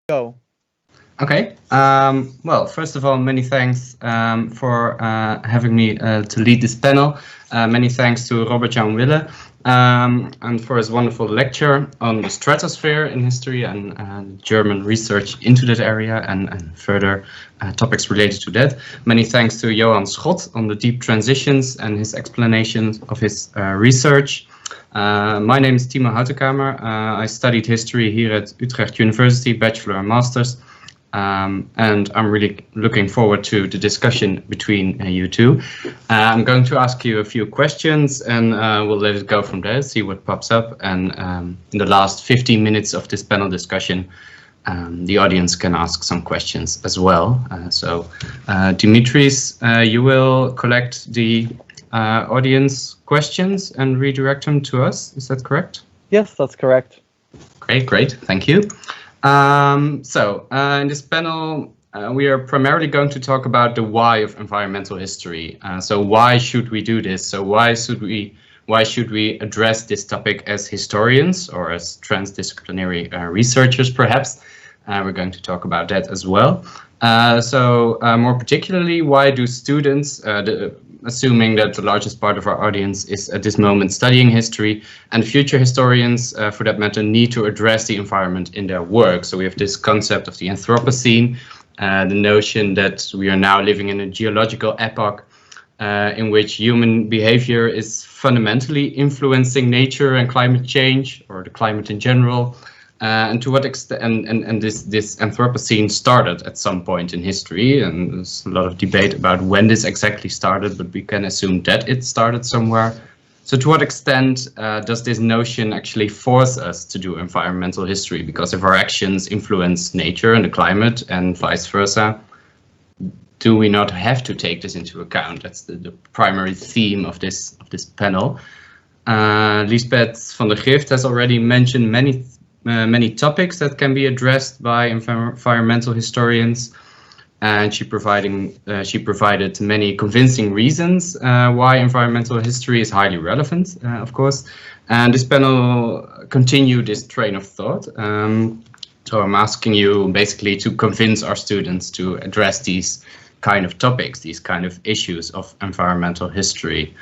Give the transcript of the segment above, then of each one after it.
Go. Okay. Well, first of all, many thanks for having me to lead this panel. Many thanks to Robert-Jan Wille and for his wonderful lecture on the stratosphere in history and German research into that area and further topics related to that. Many thanks to Johan Schot on the deep transitions and his explanations of his research. My name is Timo Houtenkamer. I studied history here at Utrecht University, bachelor and masters. And I'm really looking forward to the discussion between you two. I'm going to ask you a few questions and we'll let it go from there, see what pops up. And in the last 15 minutes of this panel discussion, the audience can ask some questions as well. So Dimitris, you will collect the audience questions and redirect them to us. Is that correct? Yes, that's correct. Great. Thank you. In this panel, we are primarily going to talk about the why of environmental history. So why should we do this? So why should we address this topic as historians or as transdisciplinary researchers, perhaps? We're going to talk about that as well. More particularly, why do students, assuming that the largest part of our audience is at this moment studying history, and future historians, for that matter, need to address the environment in their work. So we have this concept of the Anthropocene, the notion that we are now living in a geological epoch in which human behavior is fundamentally influencing nature and climate change, or the climate in general. And to what extent, and this Anthropocene started at some point in history, and there's a lot of debate about when this exactly started, but we can assume that it started somewhere. So to what extent does this notion actually force us to do environmental history? Because if our actions influence nature and the climate and vice versa, do we not have to take this into account? That's the primary theme of this panel. Lisbeth van der Grift has already mentioned many topics that can be addressed by environmental historians, and she provided many convincing reasons why environmental history is highly relevant, of course. And this panel continued this train of thought. So I'm asking you basically to convince our students to address these kind of topics, these kind of issues of environmental history.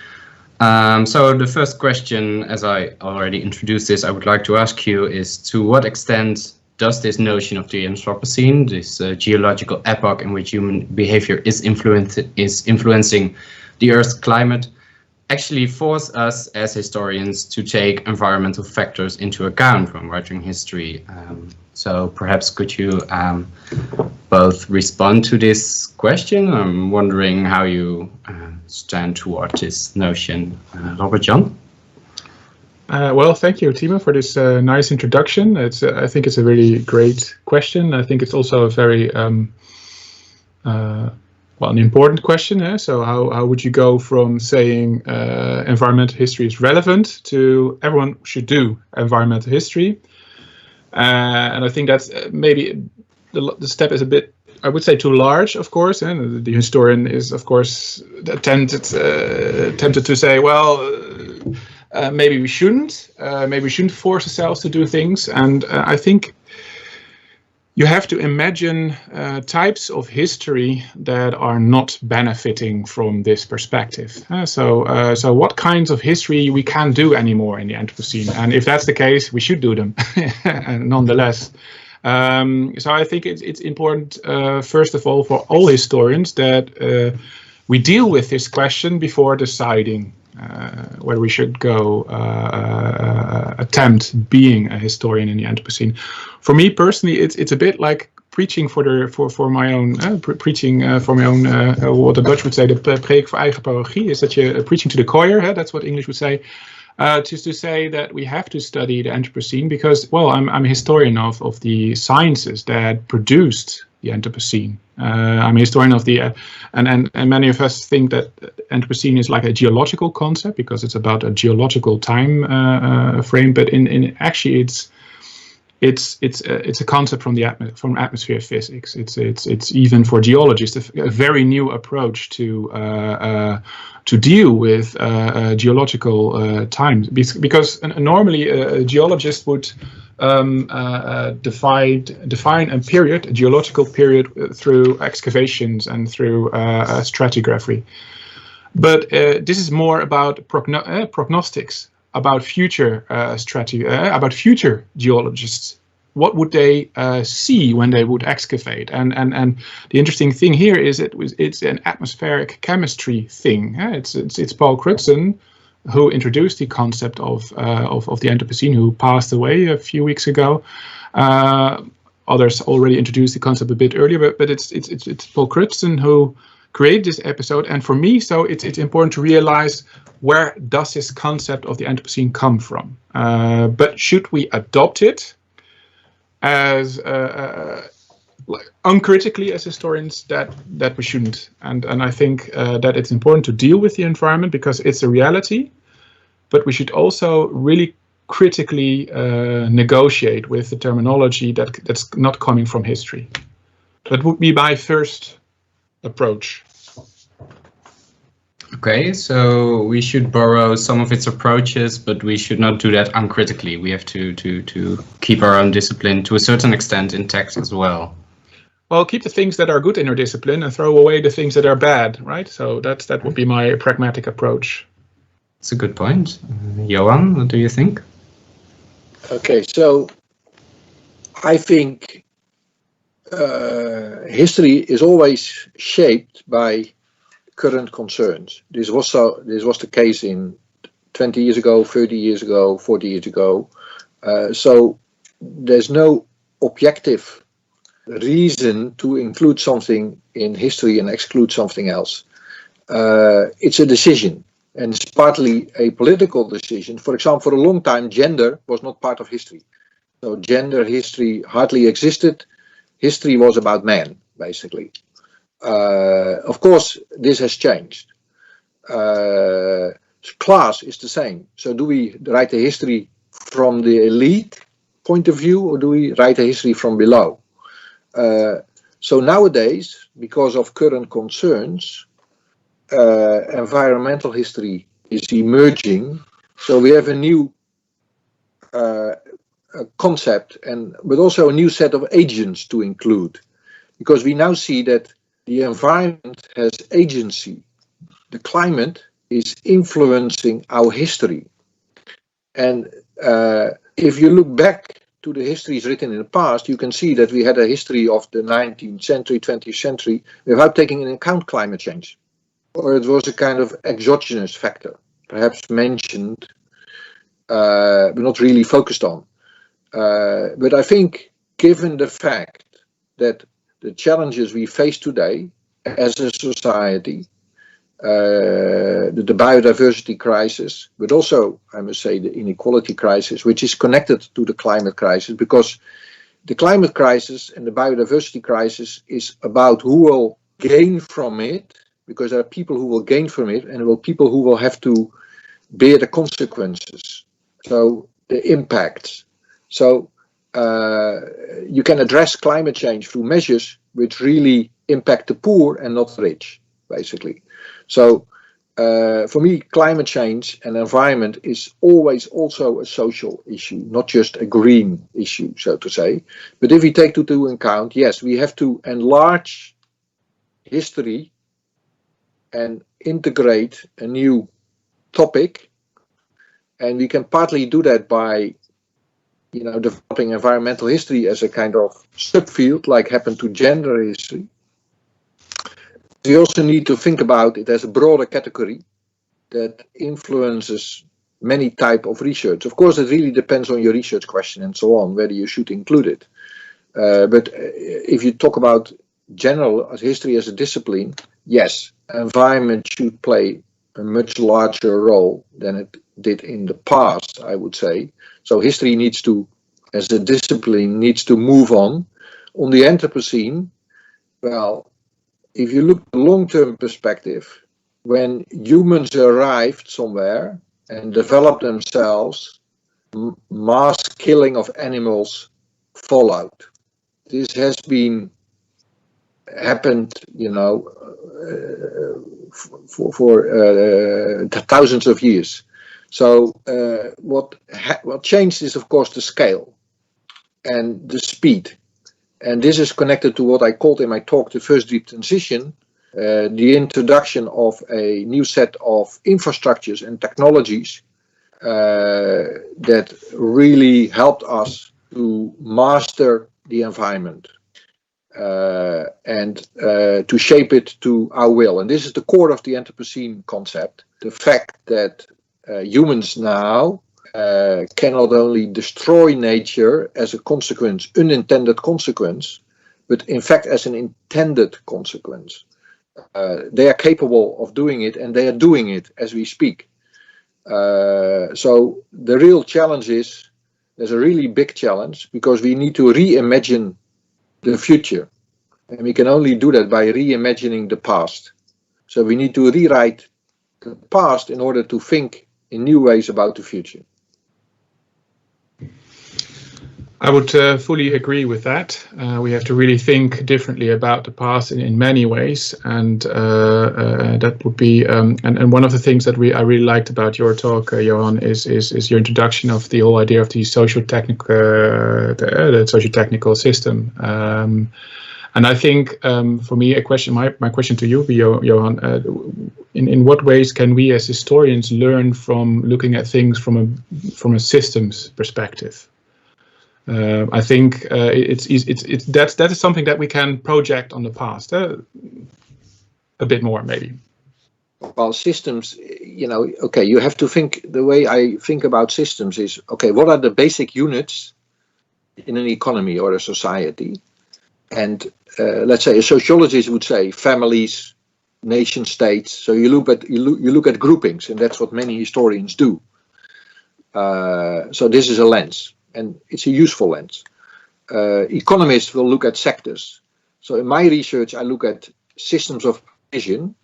So the first question, as I already introduced this, I would like to ask you is, to what extent does this notion of the Anthropocene, this geological epoch in which human behavior is influencing the Earth's climate, actually force us as historians to take environmental factors into account when writing history? So perhaps could you both respond to this question? I'm wondering how you stand toward this notion. Robert-Jan? Well, thank you, Timo, for this nice introduction. I think it's a really great question. I think it's also a very an important question. So how would you go from saying environmental history is relevant to everyone should do environmental history? And I think that's maybe the step is a bit, I would say, too large, of course. And the historian is, of course, tempted to say, well, maybe we shouldn't force ourselves to do things. And I think you have to imagine types of history that are not benefiting from this perspective. So what kinds of history we can't do anymore in the Anthropocene? And if that's the case, we should do them, nonetheless. So I think it's important, first of all, for all historians that we deal with this question before deciding whether we should go attempt being a historian in the Anthropocene. For me personally, it's a bit like preaching for my own what the Dutch would say, the preek voor eigen parochie, is that you're preaching to the choir. That's what English would say. Just to say that we have to study the Anthropocene because, well, I'm a historian of the sciences that produced the Anthropocene. I'm a historian of the, and many of us think that Anthropocene is like a geological concept because it's about a geological time frame, but in actually it's a concept from atmosphere physics. It's even for geologists a very new approach to deal with geological times, because normally a geologist would define a period, a geological period, through excavations and through stratigraphy. But this is more about prognostics, about future about future geologists. What would they see when they would excavate? And the interesting thing here is it's an atmospheric chemistry thing. It's Paul Crutzen who introduced the concept of the Anthropocene, who passed away a few weeks ago. Others already introduced the concept a bit earlier, but it's Paul Crutzen who created this episode. And for me, so it's important to realize, where does this concept of the Anthropocene come from? But should we adopt it as uncritically as historians? That we shouldn't. And I think that it's important to deal with the environment because it's a reality, but we should also really critically negotiate with the terminology that's not coming from history. That would be my first approach. Okay, so we should borrow some of its approaches, but we should not do that uncritically. We have to keep our own discipline to a certain extent intact as well. Well, keep the things that are good in our discipline and throw away the things that are bad, right? So that would be my pragmatic approach. That's a good point. Johan, what do you think? Okay, so I think history is always shaped by current concerns. This was the case in 20 years ago, 30 years ago, 40 years ago. So there's no objective reason to include something in history and exclude something else. It's a decision, and it's partly a political decision. For example, for a long time, gender was not part of history. So gender history hardly existed. History was about men, basically. Of course, this has changed. Class is the same. So do we write a history from the elite point of view, or do we write a history from below? So nowadays, because of current concerns, environmental history is emerging. So we have a new concept, but also a new set of agents to include, because we now see that the environment has agency. The climate is influencing our history. And if you look back to the histories written in the past, you can see that we had a history of the 19th century, 20th century, without taking into account climate change. Or it was a kind of exogenous factor, perhaps mentioned, but not really focused on. But I think, given the fact that the challenges we face today as a society, the biodiversity crisis, but also, I must say, the inequality crisis, which is connected to the climate crisis, because the climate crisis and the biodiversity crisis is about who will gain from it, because there are people who will gain from it, and there will people who will have to bear the consequences, so the impacts. So you can address climate change through measures which really impact the poor and not the rich, basically. So for me, climate change and environment is always also a social issue, not just a green issue, so to say. But if we take into account, yes, we have to enlarge history and integrate a new topic. And we can partly do that by developing environmental history as a kind of subfield, like happened to gender history. We also need to think about it as a broader category that influences many types of research. Of course, it really depends on your research question and so on, whether you should include it. But if you talk about general history as a discipline, yes, environment should play a much larger role than it did in the past, I would say. So history needs to, as a discipline, needs to move on. On the Anthropocene, well, if you look at the long-term perspective, when humans arrived somewhere and developed themselves, mass killing of animals followed. This has happened, for thousands of years. So what changed is, of course, the scale. and the speed. And this is connected to what I called in my talk the first deep transition, the introduction of a new set of infrastructures and technologies that really helped us to master the environment and to shape it to our will. And this is the core of the Anthropocene concept, the fact that humans now can not only destroy nature as a consequence, unintended consequence, but in fact as an intended consequence. They are capable of doing it, and they are doing it as we speak. So the real challenge is, there's a really big challenge, because we need to reimagine the future. And we can only do that by reimagining the past. So we need to rewrite the past in order to think in new ways about the future. I would fully agree with that. We have to really think differently about the past in many ways, and that would be and one of the things that I really liked about your talk, Johan, is your introduction of the whole idea of the socio-technical the socio-technical system. And I think for me, my question to you, Johan, in what ways can we as historians learn from looking at things from a systems perspective? I think that is something that we can project on the past a bit more, maybe. Well, systems, okay, you have to think, the way I think about systems is, okay, what are the basic units in an economy or a society? And let's say a sociologist would say families, nation states. So you look at groupings, and that's what many historians do. So this is a lens. And it's a useful lens. Economists will look at sectors. So in my research, I look at systems of provision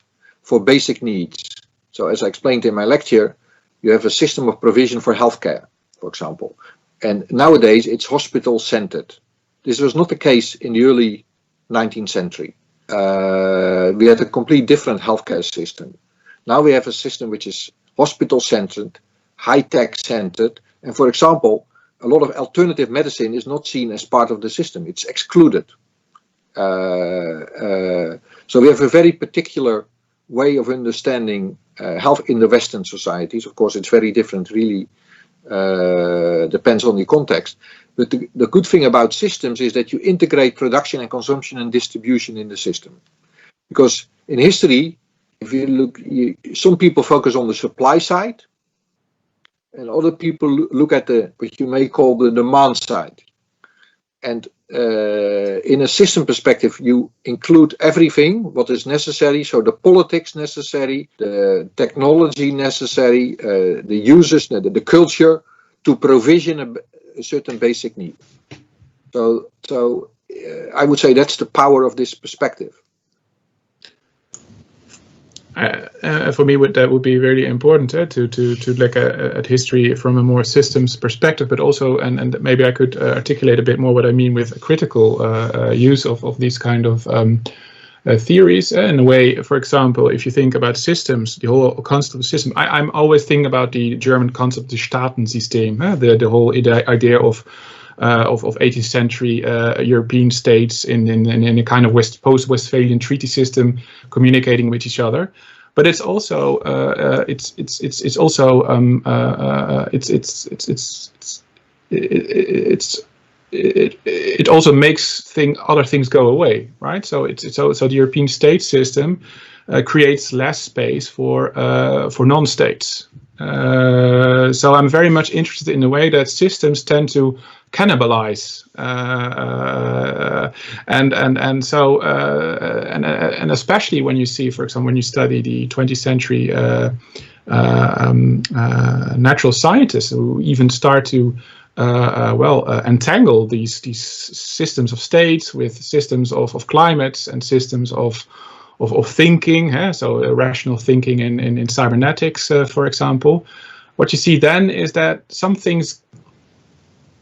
for basic needs. So as I explained in my lecture, you have a system of provision for healthcare, for example. And nowadays it's hospital-centered. This was not the case in the early 19th century. We had a completely different healthcare system. Now we have a system which is hospital-centered, high-tech centered, and for example, a lot of alternative medicine is not seen as part of the system. It's excluded. So we have a very particular way of understanding health in the Western societies. Of course, it's very different, really depends on the context. But the good thing about systems is that you integrate production and consumption and distribution in the system. Because in history, if you look, some people focus on the supply side, and other people look at what you may call the demand side. And in a system perspective, you include everything what is necessary. So the politics necessary, the technology necessary, the users, the culture, to provision a certain basic need. So I would say that's the power of this perspective. For me, that would be very important to look at history from a more systems perspective, but also, and maybe I could articulate a bit more what I mean with a critical use of these kind of theories. In a way, for example, if you think about systems, the whole concept of system, I'm always thinking about the German concept, the Staatensystem, the whole idea of 18th century European states in a kind of post-Westphalian treaty system communicating with each other, but it's also it also makes other things go away, right? So so the European state system creates less space for non-states. So I'm very much interested in the way that systems tend to cannibalize, and especially when you see, for example, when you study the 20th century natural scientists who even start to entangle these systems of states with systems of climates and systems of thinking, so rational thinking in cybernetics, for example. What you see then is that some things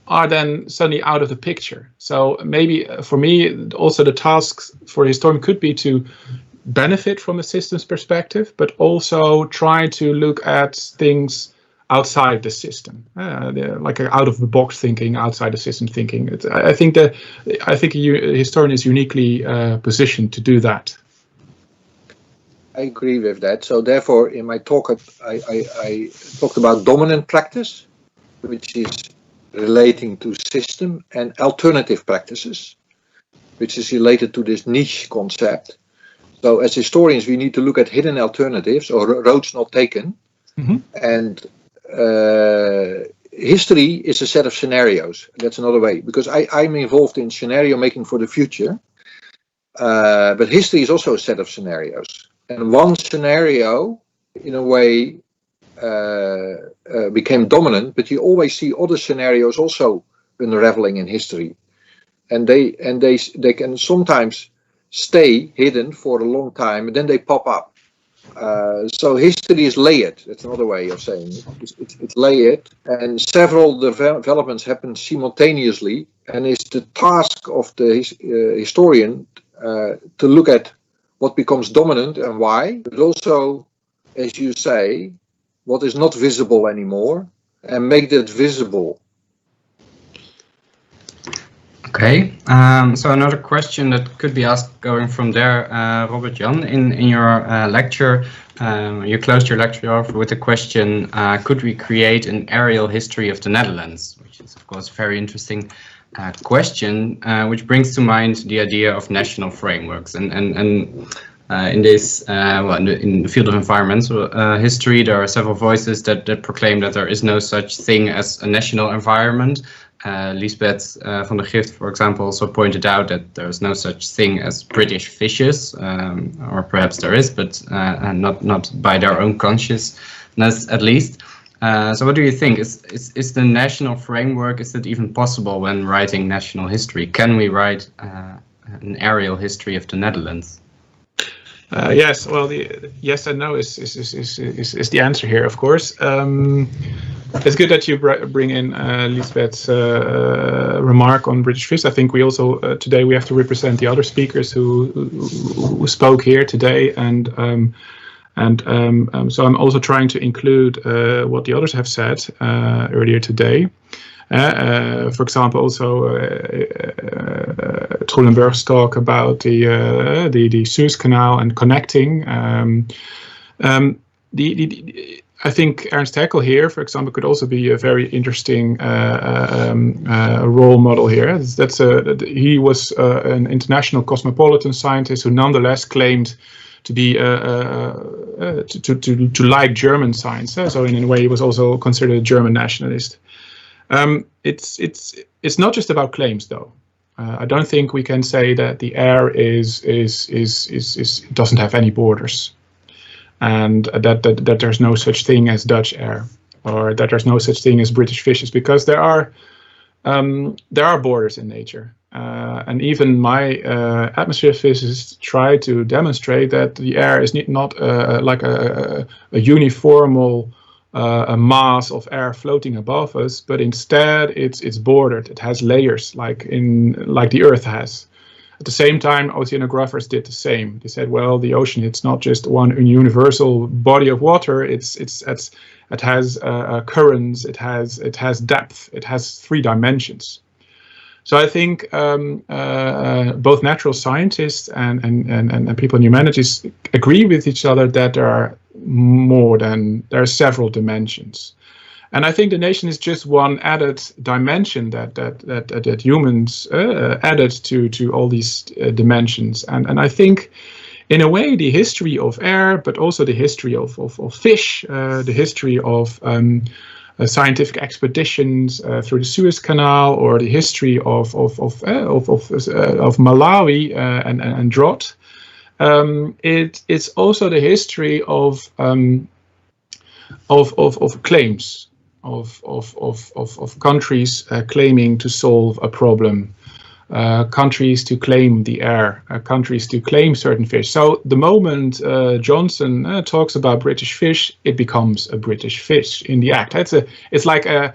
are then suddenly out of the picture. So maybe for me, also the tasks for a historian could be to benefit from a systems perspective, but also try to look at things outside the system, like out of the box thinking, outside the system thinking. I think a historian is uniquely positioned to do that. I agree with that. So therefore, in my talk, I talked about dominant practice, which is relating to system, and alternative practices, which is related to this niche concept. So as historians, we need to look at hidden alternatives or roads not taken. Mm-hmm. And history is a set of scenarios. That's another way, because I'm involved in scenario making for the future. But history is also a set of scenarios. And one scenario, in a way, became dominant, but you always see other scenarios also unraveling in history. And they can sometimes stay hidden for a long time, and then they pop up. So history is layered. That's another way of saying it. It's layered, and several developments happen simultaneously. And it's the task of the historian to look at what becomes dominant and why, but also, as you say, what is not visible anymore, and make that visible. Okay, so another question that could be asked going from there, Robert Jan, in your lecture, you closed your lecture off with the question, could we create an aerial history of the Netherlands? Which is, of course, a very interesting question, which brings to mind the idea of national frameworks. And in this, in the field of environmental history, there are several voices that proclaim that there is no such thing as a national environment. Lisbeth van der Gift, for example, also pointed out that there is no such thing as British fishes, or perhaps there is, but not by their own consciousness, at least. So what do you think? Is the national framework, is it even possible when writing national history? Can we write an aerial history of the Netherlands? Yes, well, the yes and no is the answer here, of course. It's good that you bring in Lisbeth's remark on British fish. I think we also today we have to represent the other speakers who spoke here today, and so I'm also trying to include what the others have said earlier today. For example, also Trullenberg's talk about the Suez Canal and connecting. I think Ernst Haeckel here, for example, could also be a very interesting role model here. He was an international cosmopolitan scientist who nonetheless claimed to be to like German science. So in a way, he was also considered a German nationalist. It's not just about claims, though. I don't think we can say that the air doesn't have any borders, and that there's no such thing as Dutch air, or that there's no such thing as British fishes, because there are borders in nature, and even my atmosphere physicists try to demonstrate that the air is not like a uniformal a mass of air floating above us, but instead it's bordered. It has layers, like the Earth has. At the same time, oceanographers did the same. They said, well, the ocean, it's not just one universal body of water. It has currents. It has depth. It has 3 dimensions. So I think both natural scientists and people in humanities agree with each other that there are several dimensions, and I think the nation is just one added dimension that humans added to all these dimensions, and I think in a way the history of air, but also the history of fish, the history of scientific expeditions through the Suez Canal, or the history of Malawi and drought. It's also the history of claims of countries claiming to solve a problem, countries to claim the air, countries to claim certain fish. So the moment Johnson talks about British fish, it becomes a British fish in the act. It's like a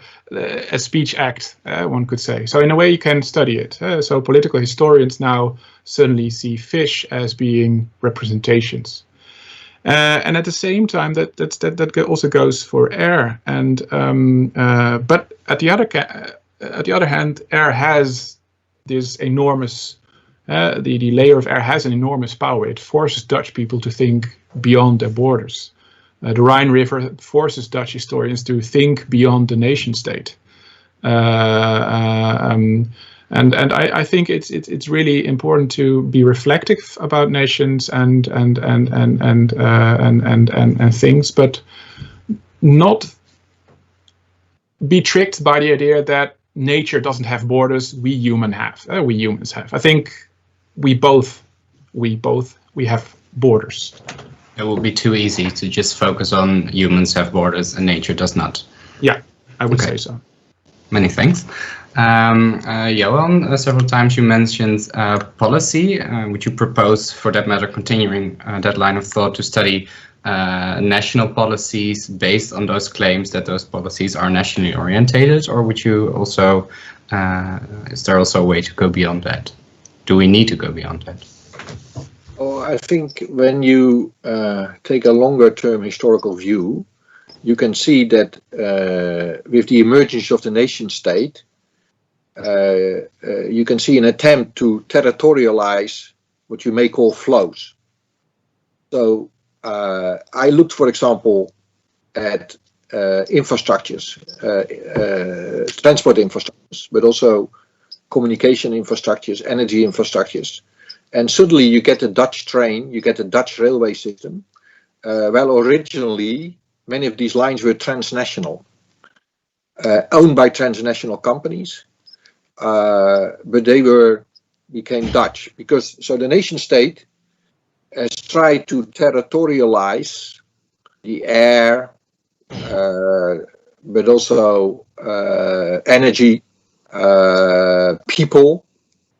speech act, one could say. So in a way you can study it. So political historians now suddenly see fish as being representations. And at the same time, that also goes for air. And but at the other hand, air has this enormous. The layer of air has an enormous power. It forces Dutch people to think beyond their borders. The Rhine River forces Dutch historians to think beyond the nation state. And I think it's really important to be reflective about nations and things, but not be tricked by the idea that nature doesn't have borders. We humans have. I think we have borders. It will be too easy to just focus on humans have borders and nature does not. Yeah, I would say so. Many thanks. Johan, several times you mentioned policy. Would you propose, for that matter, continuing that line of thought to study national policies based on those claims that those policies are nationally orientated, or would you also, is there also a way to go beyond that? Do we need to go beyond that? Oh, I think when you take a longer term historical view, you can see that with the emergence of the nation state, you can see an attempt to territorialize what you may call flows. So I looked, for example, at infrastructures, transport infrastructures, but also communication infrastructures, energy infrastructures. And suddenly you get a Dutch train, you get a Dutch railway system. Well, originally, many of these lines were transnational, owned by transnational companies, but they became Dutch because so the nation state has tried to territorialize the air, but also energy, people.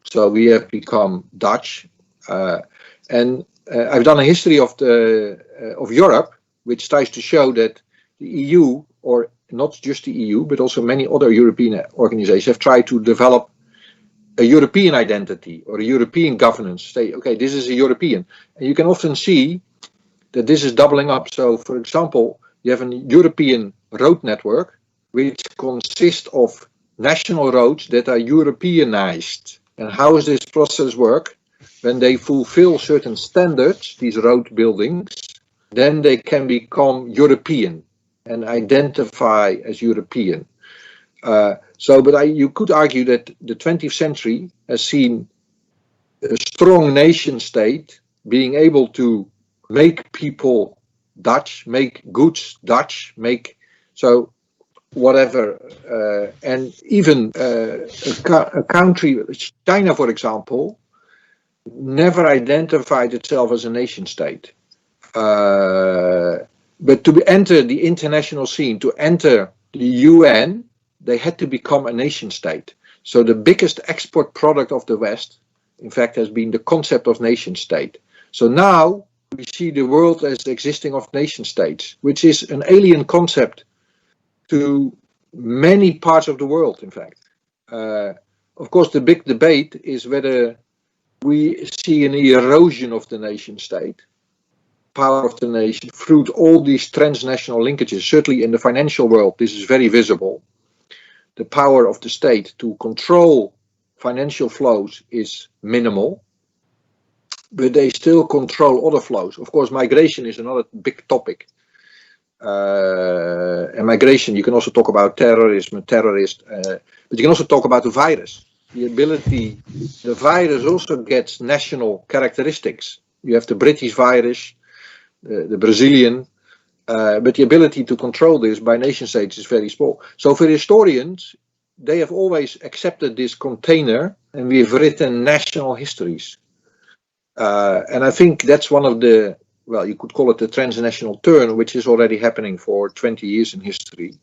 So we have become Dutch, and I've done a history of Europe, which tries to show that the EU, or not just the EU, but also many other European organizations, have tried to develop a European identity or a European governance. Say, okay, this is a European, and you can often see that this is doubling up. So, for example, you have a European road network which consists of national roads that are Europeanized. And how does this process work? When they fulfill certain standards, these road buildings, then they can become European and identify as European. You could argue that the 20th century has seen a strong nation state being able to make people Dutch, make goods Dutch, so whatever, and even a country, China, for example, never identified itself as a nation state. But to enter the international scene, to enter the UN, they had to become a nation state. So the biggest export product of the West, in fact, has been the concept of nation state. So now we see the world as existing of nation states, which is an alien concept to many parts of the world, in fact. Of course, the big debate is whether we see an erosion of the nation state, power of the nation, through all these transnational linkages. Certainly in the financial world, this is very visible. The power of the state to control financial flows is minimal, but they still control other flows. Of course, migration is another big topic. And migration, you can also talk about terrorism, but you can also talk about the virus. The virus also gets national characteristics. You have the British virus, the Brazilian, but the ability to control this by nation states is very small. So for historians, they have always accepted this container, and we've written national histories. And I think that's one of the, well, you could call it the transnational turn, which is already happening for 20 years in history,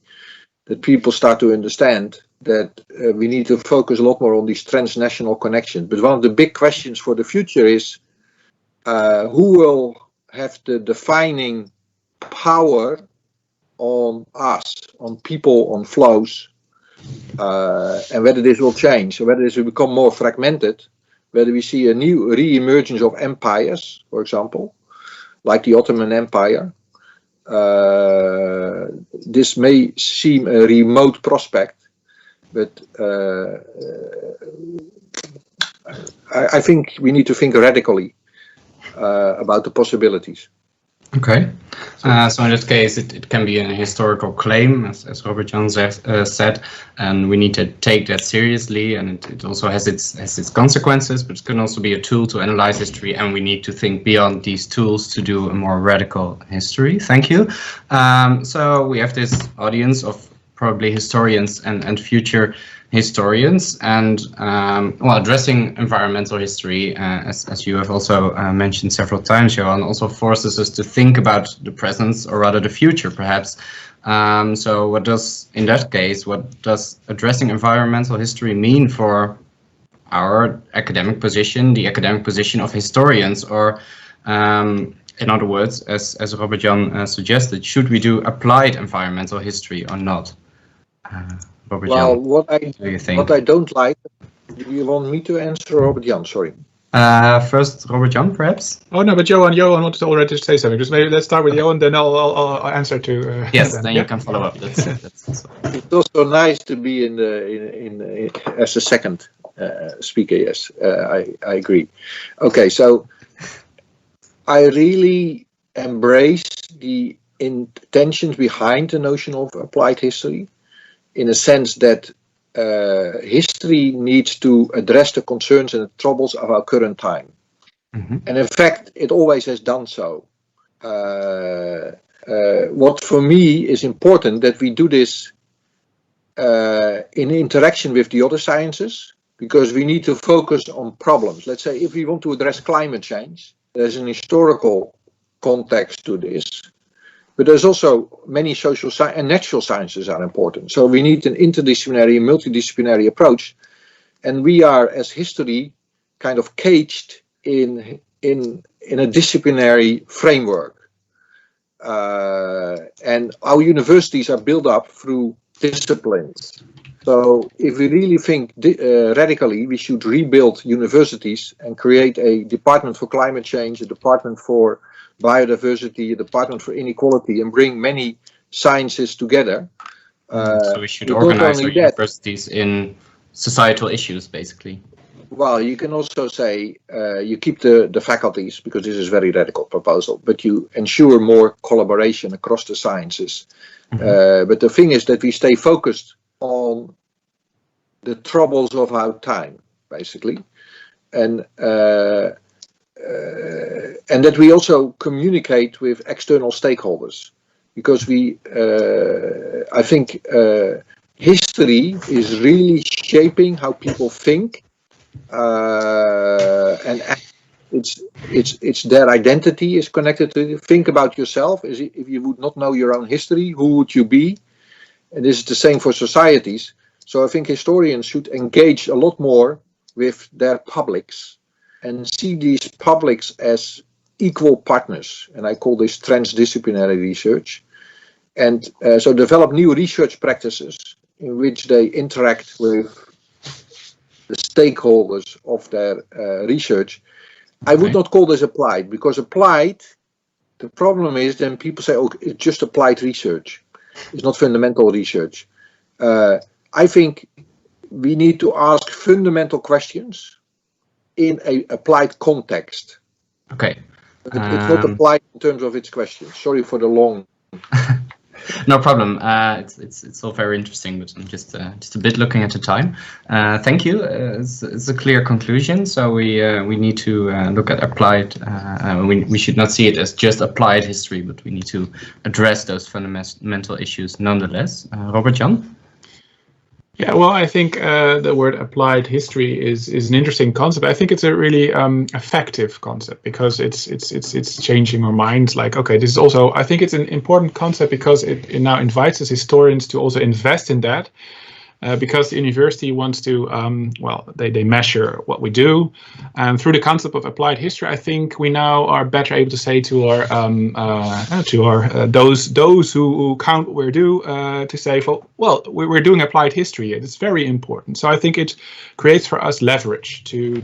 that people start to understand that we need to focus a lot more on these transnational connections. But one of the big questions for the future is who will have the defining power on us, on people, on flows, and whether this will change, or whether this will become more fragmented, whether we see a new re-emergence of empires, for example, like the Ottoman Empire. This may seem a remote prospect, but I think we need to think radically about the possibilities. Okay, so in that case, it can be a historical claim, as Robert Jan said, and we need to take that seriously. And it also has its consequences, but it can also be a tool to analyze history. And we need to think beyond these tools to do a more radical history. Thank you. So we have this audience of probably historians and future historians, and well, addressing environmental history, as you have also mentioned several times, Johan, also forces us to think about the present, or rather the future, perhaps. So what does, in that case, what does addressing environmental history mean for our academic position, the academic position of historians, or in other words, as Robert Jan suggested, should we do applied environmental history or not? Robert Well, Jan, what I don't like, do you want me to answer, Robert Jan? Sorry. First, Robert Jan, perhaps? Oh, no, but Johan wanted to already say something. Just maybe let's start with Johan, then I'll answer to. Yes, then you can follow up. That's also. It's also nice to be in as a second speaker. Yes, I agree. Okay, so I really embrace the intentions behind the notion of applied history, in a sense that history needs to address the concerns and the troubles of our current time. Mm-hmm. And in fact, it always has done so. What for me is important, that we do this in interaction with the other sciences, because we need to focus on problems. Let's say if we want to address climate change, there's an historical context to this. But there's also many social science and natural sciences are important. So we need an interdisciplinary and multidisciplinary approach. And we are, as history, kind of caged in a disciplinary framework. And our universities are built up through disciplines. So if we really think radically, we should rebuild universities and create a department for climate change, a department for biodiversity, a department for inequality, and bring many sciences together. So we should organize our universities in societal issues, basically. Well, you can also say you keep the faculties, because this is a very radical proposal, but you ensure more collaboration across the sciences. Mm-hmm. But the thing is that we stay focused on the troubles of our time, basically, and that we also communicate with external stakeholders, because I think history is really shaping how people think, and it's their identity is connected to it. Think about yourself. If you would not know your own history, who would you be? And this is the same for societies. So I think historians should engage a lot more with their publics and see these publics as equal partners. And I call this transdisciplinary research. And so develop new research practices in which they interact with the stakeholders of their research. I would not call this applied, because applied, the problem is then people say, oh, it's just applied research. It's not fundamental research. I think we need to ask fundamental questions in an applied context. Okay. It's not applied in terms of its questions. Sorry for the long. No problem. It's all very interesting, but I'm just a bit looking at the time. Thank you. It's a clear conclusion. So we need to look at applied. We should not see it as just applied history, but we need to address those fundamental issues nonetheless. Robert Jan? Yeah, well, I think the word applied history is an interesting concept. I think it's a really effective concept, because it's changing our minds. Like, okay, this is also, I think it's an important concept because it now invites us historians to also invest in that, because the university wants to, well, they measure what we do, and through the concept of applied history, I think we now are better able to say to our those who count what we do, to say, well, we're doing applied history. It's very important. So I think it creates for us leverage to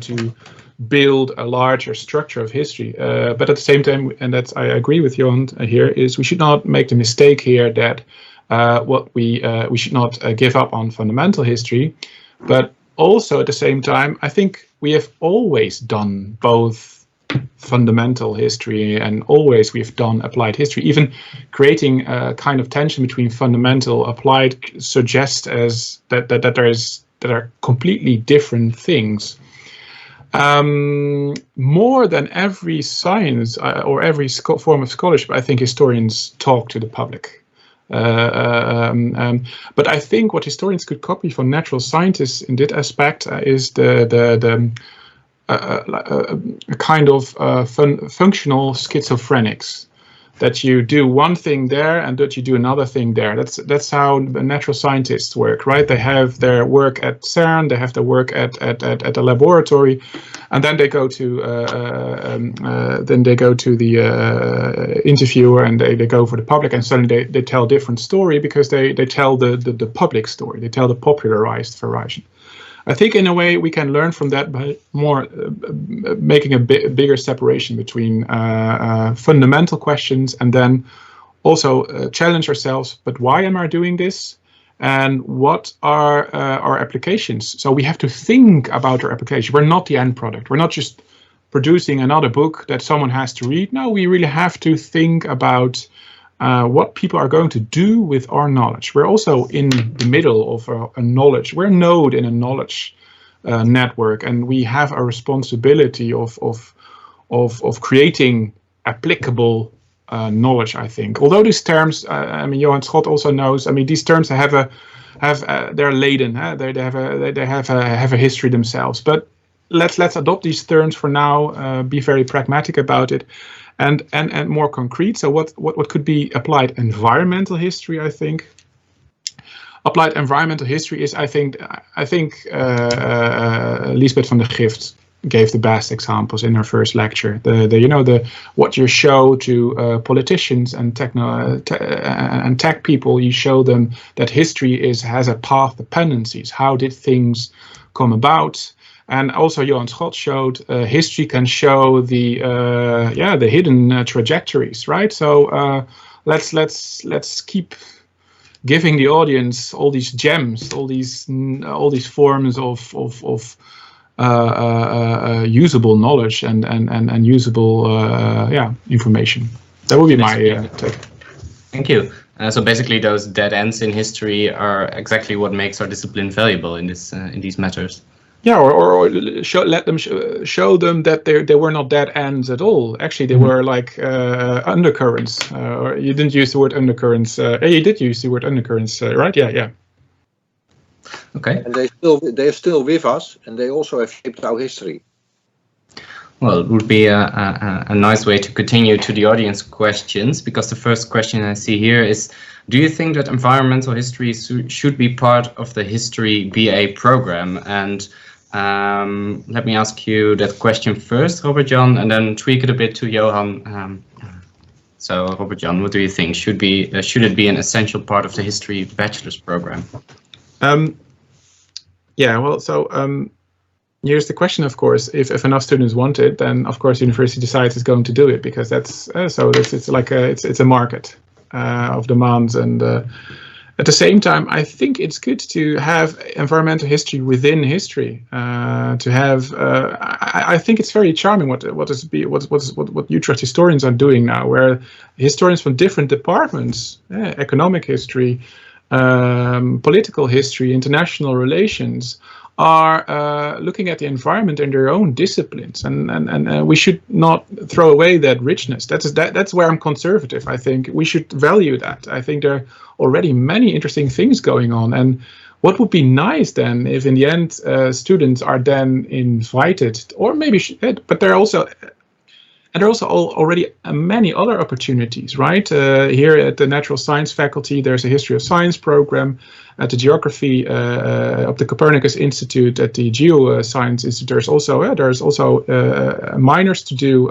build a larger structure of history. But at the same time, and that's I agree with Johan here, is we should not make the mistake here that we should not give up on fundamental history, but also at the same time, I think we have always done both fundamental history and always we've done applied history. Even creating a kind of tension between fundamental applied suggests as that are completely different things. More than every science or every form of scholarship, I think historians talk to the public. But I think what historians could copy from natural scientists in this aspect is a kind of functional schizophrenics, that you do one thing there and that you do another thing there. That's how the natural scientists work, right? They have their work at CERN, they have their work at the laboratory, and then they go to the interviewer and they go for the public, and suddenly they tell a different story because they tell the public story, they tell the popularized version. I think in a way we can learn from that by more making a bigger separation between fundamental questions and then also challenge ourselves. But why am I doing this? And what are our applications? So we have to think about our application. We're not the end product. We're not just producing another book that someone has to read. No, we really have to think about what people are going to do with our knowledge. We're also in the middle of a knowledge. We're a node in a knowledge network, and we have a responsibility of creating applicable knowledge, I think. Although these terms, I mean, Johan Schot also knows. I mean, these terms they're laden. They have a history themselves. But let's adopt these terms for now. Be very pragmatic about it. And more concrete. So what could be applied environmental history? I think applied environmental history is I think Lisbeth van der Gift gave the best examples in her first lecture. What you show to politicians and tech people, you show them that history has a path dependencies. How did things come about? And also, Johan Schot showed history can show the hidden trajectories, right? So let's keep giving the audience all these gems, all these forms of usable knowledge and usable information. That would be my take. Thank you. So basically, those dead ends in history are exactly what makes our discipline valuable in these matters. Yeah, or show them that they were not dead ends at all. Actually, they were like undercurrents. Or you didn't use the word undercurrents. You did use the word undercurrents, right? Yeah. Okay. And they're still with us, and they also have shaped our history. Well, it would be a nice way to continue to the audience questions, because the first question I see here is, do you think that environmental history should be part of the history BA program? And let me ask you that question first, Robert-Jan, and then tweak it a bit to Johan. So, Robert-Jan, what do you think? Should it be an essential part of the history bachelor's program? Here's the question, of course. If enough students want it, then of course university decides it's going to do it, because it's a market of demands. And at the same time, I think it's good to have environmental history within history. I think it's very charming what Utrecht historians are doing now, where historians from different departments, economic history, political history, international relations, are looking at the environment in their own disciplines, and we should not throw away that richness. That's where I'm conservative. I think we should value that. I think there are already many interesting things going on, and what would be nice then if in the end students are then invited, or maybe, but there are also already many other opportunities, right? Here at the natural science faculty, there's a history of science program. At the geography of the Copernicus Institute, at the Geoscience Institute, there's also minors to do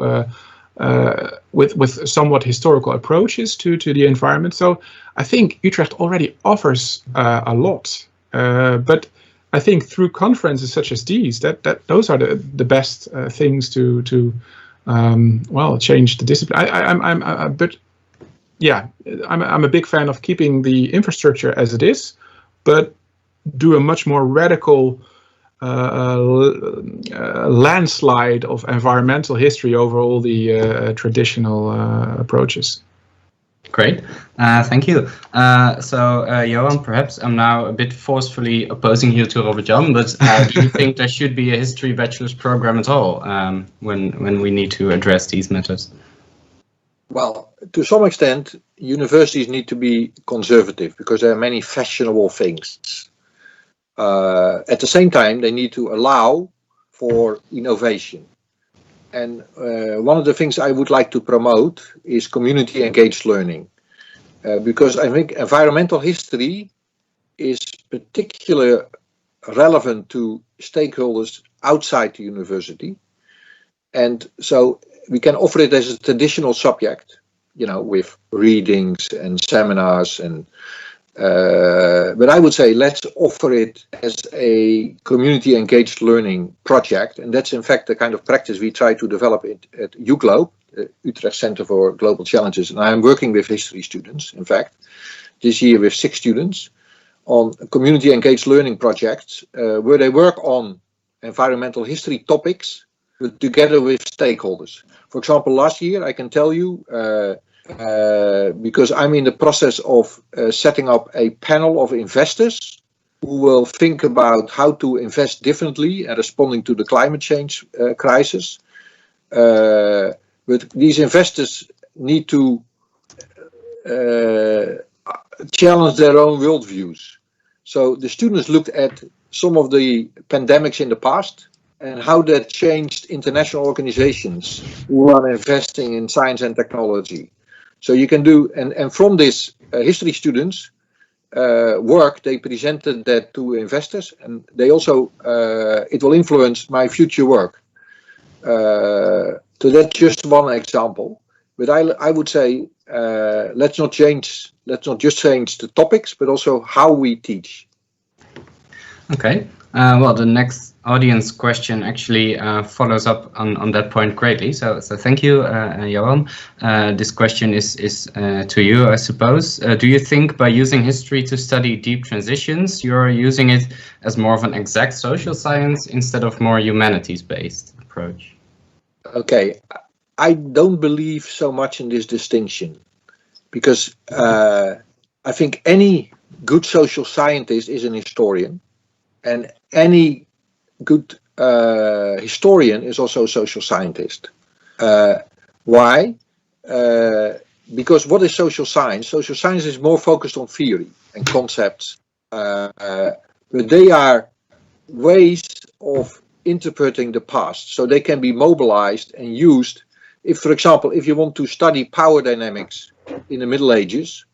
with somewhat historical approaches to the environment. So I think Utrecht already offers a lot, but I think through conferences such as these, those are the best things to change the discipline. I'm a bit, I'm a big fan of keeping the infrastructure as it is, but do a much more radical landslide of environmental history over all the traditional approaches. Great, thank you. Johan, perhaps I'm now a bit forcefully opposing you to Robert-Jan, but do you think there should be a history bachelor's program at all when we need to address these matters? Well, to some extent, universities need to be conservative because there are many fashionable things. At the same time, they need to allow for innovation. And one of the things I would like to promote is community engaged learning. Because I think environmental history is particularly relevant to stakeholders outside the university. And so we can offer it as a traditional subject, with readings and seminars and but I would say let's offer it as a community engaged learning project, and that's in fact the kind of practice we try to develop at UGlobe, Utrecht Center for Global Challenges, and I am working with history students, in fact, this year with 6 students on community engaged learning projects where they work on environmental history topics but together with stakeholders. For example, last year I can tell you because I'm in the process of setting up a panel of investors who will think about how to invest differently and responding to the climate change crisis. But these investors need to challenge their own worldviews. So the students looked at some of the pandemics in the past and how that changed international organizations who are investing in science and technology. So you can do, and from this history students work, they presented that to investors, and they also, it will influence my future work. So that's just one example, but I would say let's not just change the topics, but also how we teach. Okay. Well, the next audience question actually follows up on that point greatly. So thank you, Johan. This question is to you, I suppose. Do you think by using history to study deep transitions, you're using it as more of an exact social science instead of more humanities-based approach? Okay, I don't believe so much in this distinction because I think any good social scientist is an historian. And any good historian is also a social scientist. Why? Because what is social science? Social science is more focused on theory and concepts. But they are ways of interpreting the past. So they can be mobilized and used. If, for example, if you want to study power dynamics in the Middle Ages,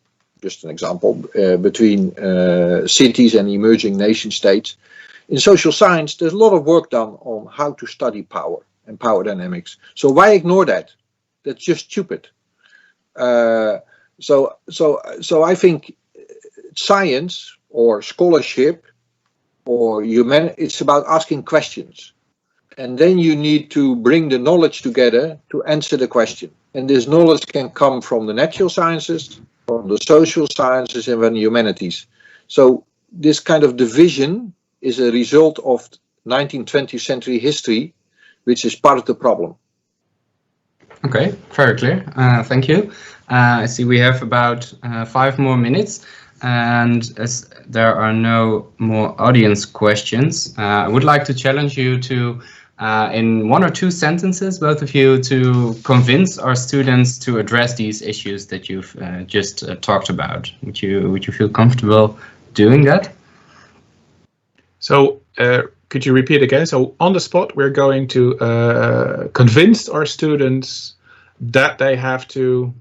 just an example, between cities and emerging nation states. In social science, there's a lot of work done on how to study power and power dynamics. So why ignore that? That's just stupid. So I think science or scholarship or it's about asking questions. And then you need to bring the knowledge together to answer the question. And this knowledge can come from the natural sciences, from the social sciences, and from the humanities. So this kind of division is a result of 19th, 20th century history, which is part of the problem. Okay, very clear. Thank you. I see we have about 5 more minutes, and as there are no more audience questions, I would like to challenge you to, in 1 or 2 sentences, both of you, to convince our students to address these issues that you've just talked about. Would you feel comfortable doing that? So could you repeat again? So on the spot, we're going to convince our students that they have to ...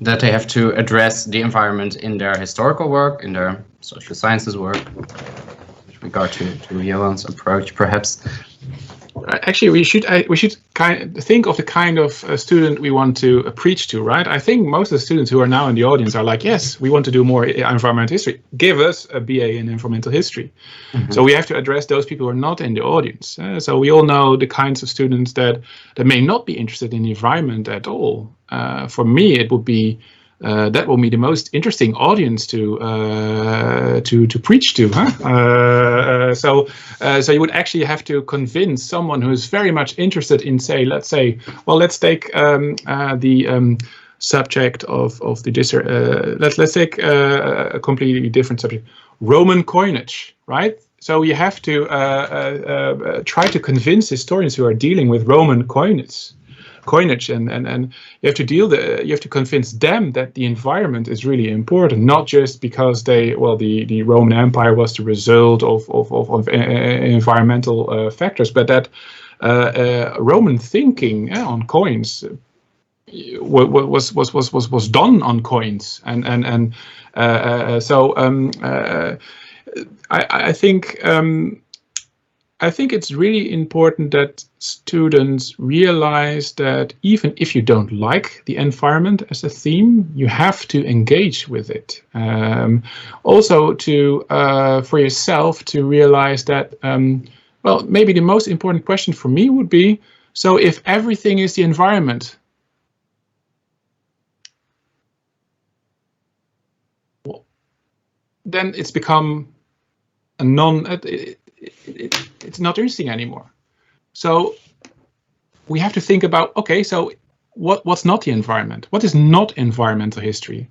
That they have to address the environment in their historical work, in their social sciences work, with regard to Johan's approach, perhaps. Actually, we should think of the kind of student we want to preach to, right? I think most of the students who are now in the audience are like, yes, we want to do more environmental history. Give us a BA in environmental history. Mm-hmm. So we have to address those people who are not in the audience. So we all know the kinds of students that may not be interested in the environment at all. For me, it would be that will be the most interesting audience to preach to, huh? So you would actually have to convince someone who is very much interested in, let's take the subject of the let's take a completely different subject, Roman coinage, right? So you have to try to convince historians who are dealing with Roman coinage, and you have to convince them that the environment is really important, not just because the Roman Empire was the result of environmental factors, but that Roman thinking on coins was done on coins, and I think it's really important that students realize that even if you don't like the environment as a theme, you have to engage with it. Also, for yourself to realize that, maybe the most important question for me would be, so if everything is the environment, then it's become a it's not interesting anymore. So we have to think about, okay, so what's not the environment? What is not environmental history?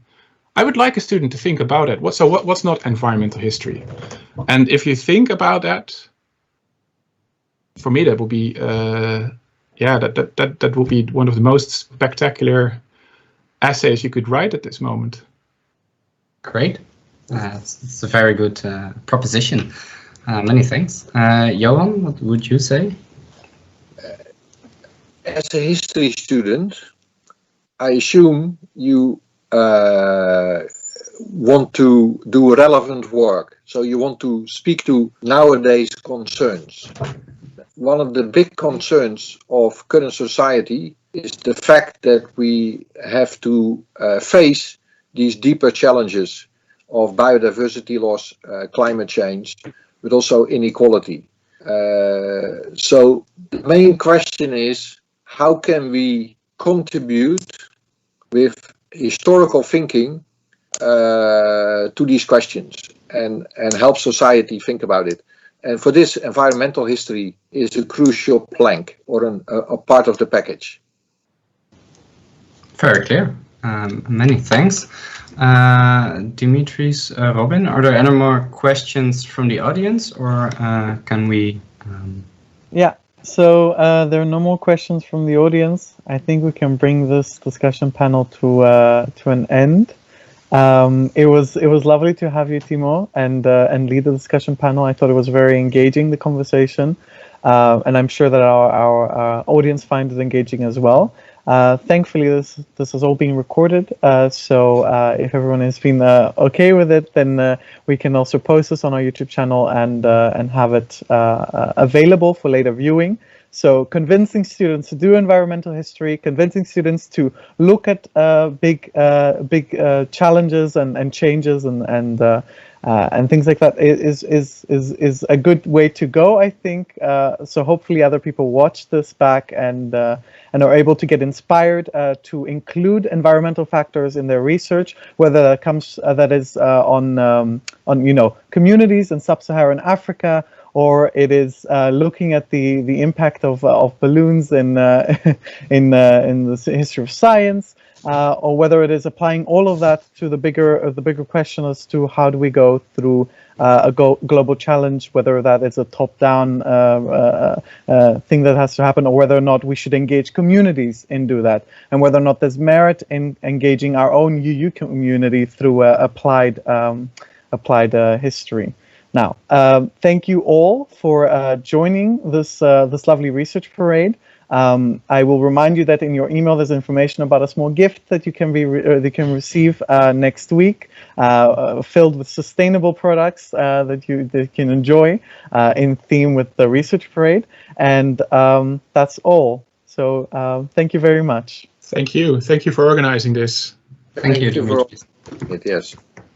I would like a student to think about it. What's not environmental history? And if you think about that, for me, that will be that will be one of the most spectacular essays you could write at this moment. Great. It's a very good proposition. Many thanks. Johan, what would you say? As a history student, I assume you want to do relevant work. So you want to speak to nowadays concerns. One of the big concerns of current society is the fact that we have to face these deeper challenges of biodiversity loss, climate change, but also inequality. So the main question is, how can we contribute with historical thinking to these questions and help society think about it? And for this, environmental history is a crucial plank or a part of the package. Very clear. Many thanks. Dimitris, Robin, are there any more questions from the audience, or can we? Yeah, so there are no more questions from the audience. I think we can bring this discussion panel to an end. It was lovely to have you, Timo, and lead the discussion panel. I thought it was very engaging, the conversation, and I'm sure that our audience find it engaging as well. Thankfully, this has all been recorded, so if everyone has been okay with it, then we can also post this on our YouTube channel and have it available for later viewing. So convincing students to do environmental history, convincing students to look at big challenges and changes and things like that is a good way to go, I think. So hopefully other people watch this back and are able to get inspired to include environmental factors in their research, whether that comes that is on communities in sub-Saharan Africa, or it is looking at the impact of balloons in the history of science. Or whether it is applying all of that to the bigger question as to how do we go through a global challenge, whether that is a top-down thing that has to happen, or whether or not we should engage communities in do that, and whether or not there's merit in engaging our own UU community through applied history. Now, thank you all for joining this this lovely research parade. I will remind you that in your email there's information about a small gift that you can receive next week, filled with sustainable products that you can enjoy in theme with the research parade. And that's all. So thank you very much. Thank you. Thank you for organizing this. Thank you. for it, yes.